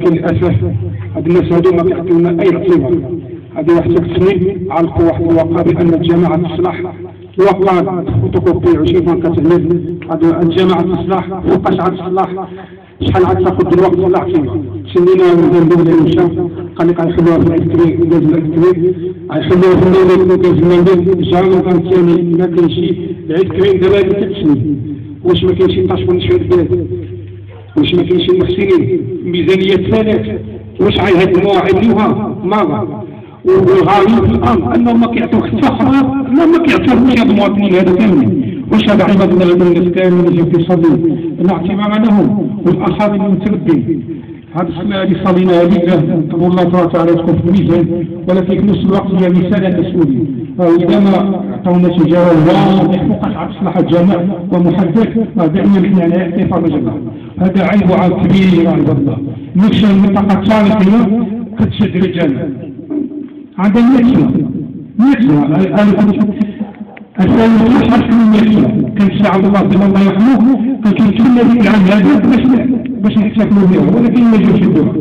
ولكن للاسف هاد الناس هادو ما كيعطيونا اي اعتبار. هذه واحد السنين علقوا واحد الواقع بان الجماعه تصلح وقع فوتوكوبي وشيفا كتعمل. هذه الجماعه تصلح فوقاش عاد تصلح شحال عاد تاخذ الوقت تصلح فيها. سنينا ندير ولا مشى قال لك غيخلوها في الالكتريك غاز الالكتريك غيخلوها في المولد غاز المولد جامع كان ثاني ما كاينش الالكتريك دابا هذه 3 سنين. واش ما كاينش تشغل شويه البلاد؟ واش ما كاينش المحسنين؟ ميزانيه ثلاث واش غيهدموها غيبنيوها؟ ما والغريب في الامر انهم ما كيعطيوك حتى خبر، لا ما كيعطيوش هاد المواطنين هذا كاملين. واش هذا عباد الله هذا الناس كاملين اللي جاو كيصلوا لا اعتبار لهم والاخرين المتربين؟ هذه الصلاه اللي صليناها لله نطلب الله تبارك وتعالى تكون في الميزان، ولكن في نفس الوقت هي رساله مسؤوليه. واذا ما عطاونا جواب واضح فوقاش عاد تصلح الجماع ومحدد دائما نحن على اعتبار الجماعه. هذا عيب وعيب كبير يا عباد الله. نفس المنطقه التاريخيه كتشد الجامع عندنا نكسة الثاني حرف من نكسة. كان الشيخ عبد الله بن الله يرحمه كان كيتسنى ذيك العام هذا باش نحتفلوا بها، ولكن ما جاوش يدوها.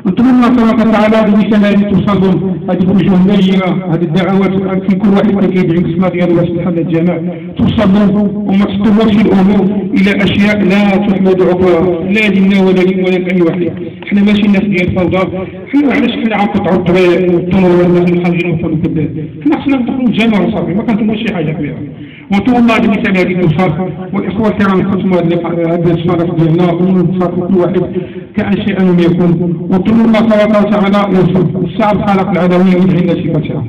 نطلب الله تبارك وتعالى برسالة اللي توصلهم هذه الوجوه النيرة، هذه الدعوات في كل واحد كيدعي باسم ديالو باش تحل الجماع توصلهم وما تطورش الامور الى اشياء لا تحمد عقباها لا لنا ولا لاي واحد. حنا ماشي الناس ديال الفوضى، حنا علاش حنا عم نقطعوا الطريق والطرق والناس الحاجين وصلوا كذا؟ حنا خصنا ندخلوا الجامع وصافي ما كنطلبوش شي حاجه كبيره. ونطلب الله برسالة هذه توصل. والاخوه الكرام نختموا هذا الشرف ديالنا ونصافوا كل واحد كأن شيئا لم يكن. ونطلب الله تبارك وتعالى يوصل الشعب خالق العالمين ويدعي لنا شي فتره.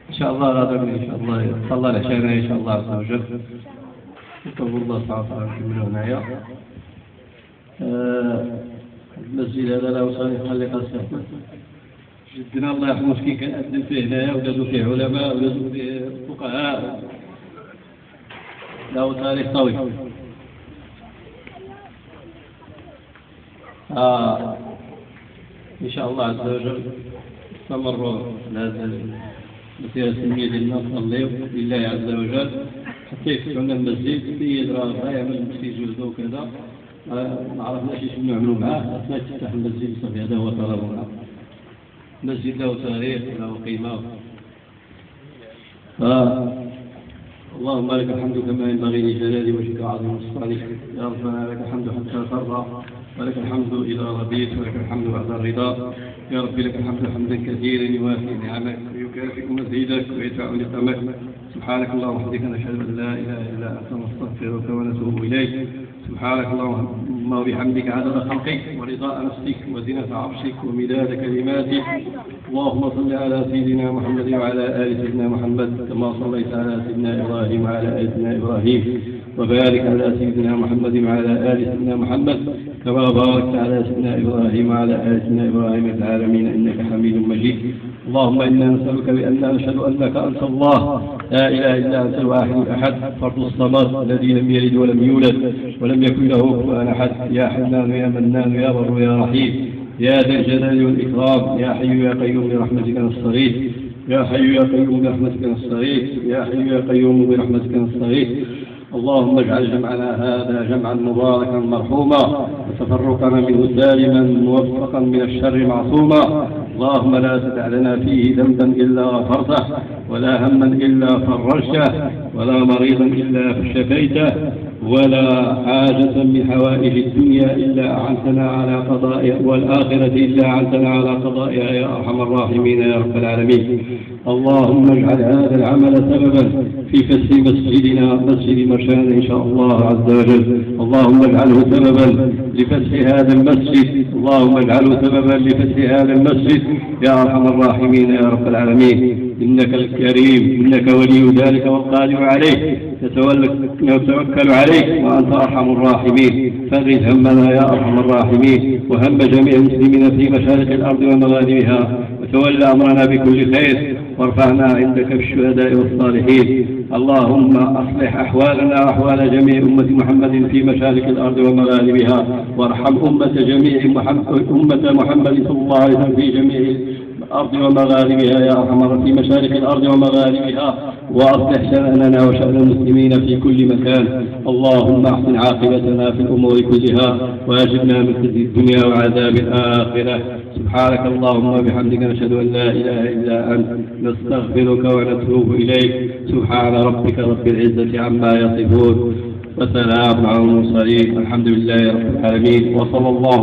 إن شاء الله غدا إن شاء الله صلى العشاء إن شاء الله عز وجل. نطلب الله سبحانه وتعالى نكملوا هنايا. المسجد هذا لا وصاني خلي قصة جدنا الله يرحمه كي كان أذن فيه هنايا ولازوا فيه علماء ولازوا فيه فقهاء له تاريخ طويل. إن شاء الله عز وجل استمروا هذا المسيرة السلمية ديالنا نصليو لله عز وجل حتى يفتحوا لنا المسجد. السيد راه يعمل مسجد جلده وكذا ما عرفناش شنو نعملوا معاه حتى تفتح المسجد صافي. هذا هو طلبنا. المسجد له تاريخ وله قيمة. اللهم لك الحمد كما ينبغي لجلال وجهك عظيم سلطانك. يا ربنا لك الحمد حتى ترضى ولك الحمد إذا رضيت ولك الحمد بعد الرضا. يا ربي لك الحمد حمدا كثيرا يوافي نعمك ويكافئ مزيدك ويدفع نقمك. سبحانك اللهم وبحمدك نشهد ان لا اله الا انت نستغفرك ونتوب اليك. سبحانك اللهم وبحمدك عدد خلقك ورضاء نفسك وزنة عرشك ومداد كلماتك. اللهم صل على سيدنا محمد وعلى ال سيدنا محمد كما صليت على سيدنا ابراهيم وعلى ال سيدنا ابراهيم. وبارك على سيدنا محمد وعلى ال سيدنا محمد كما باركت على سيدنا ابراهيم وعلى ال سيدنا ابراهيم في العالمين انك حميد مجيد. اللهم انا نسالك باننا نشهد انك انت الله لا اله الا انت الواحد الاحد فرد الصمد الذي لم يلد ولم يولد ولم يكن له كفوا احد. يا حنان يا منان يا بر يا رحيم يا ذا الجلال والاكرام. يا حي يا قيوم برحمتك نستغيث. يا حي يا قيوم برحمتك نستغيث. يا حي يا قيوم برحمتك نستغيث. اللهم اجعل جمعنا هذا جمعا مباركا مرحوما وتفرقنا منه سالما موفقا من الشر معصوما. اللهم لا تدع لنا فيه ذنبا الا غفرته ولا هما الا فرجته ولا مريضا الا شفيته ولا حاجة من حوائج الدنيا إلا أعنتنا على قضائها والآخرة إلا أعنتنا على قضائها يا أرحم الراحمين يا رب العالمين. اللهم اجعل هذا العمل سببا في فتح مسجدنا مسجد مرشان إن شاء الله عز وجل. اللهم اجعله سببا لفتح هذا المسجد. اللهم اجعله سببا لفتح هذا المسجد يا أرحم الراحمين يا رب العالمين. إنك الكريم إنك ولي ذلك والقادر عليه نتوكل عليك وأنت أرحم الراحمين. فرج همنا يا أرحم الراحمين وهم جميع المسلمين في مشارق الأرض ومغاربها وتولى أمرنا بكل خير وارفعنا عندك بالشهداء والصالحين. اللهم أصلح أحوالنا وأحوال جميع أمة محمد في مشارق الأرض ومغاربها وارحم أمة محمد صلى الله عليه وسلم في جميع الأرض ومغاربها يا أرحم في مشارق الأرض ومغاربها، وأصلح شأننا وشأن المسلمين في كل مكان. اللهم احسن عاقبتنا في الأمور كلها، وأجرنا من خزي الدنيا وعذاب الآخرة. سبحانك اللهم وبحمدك، نشهد أن لا إله إلا أنت، نستغفرك ونتوب إليك. سبحان ربك رب العزة عما يصفون، وسلام على المرسلين، الحمد لله رب العالمين، وصلى الله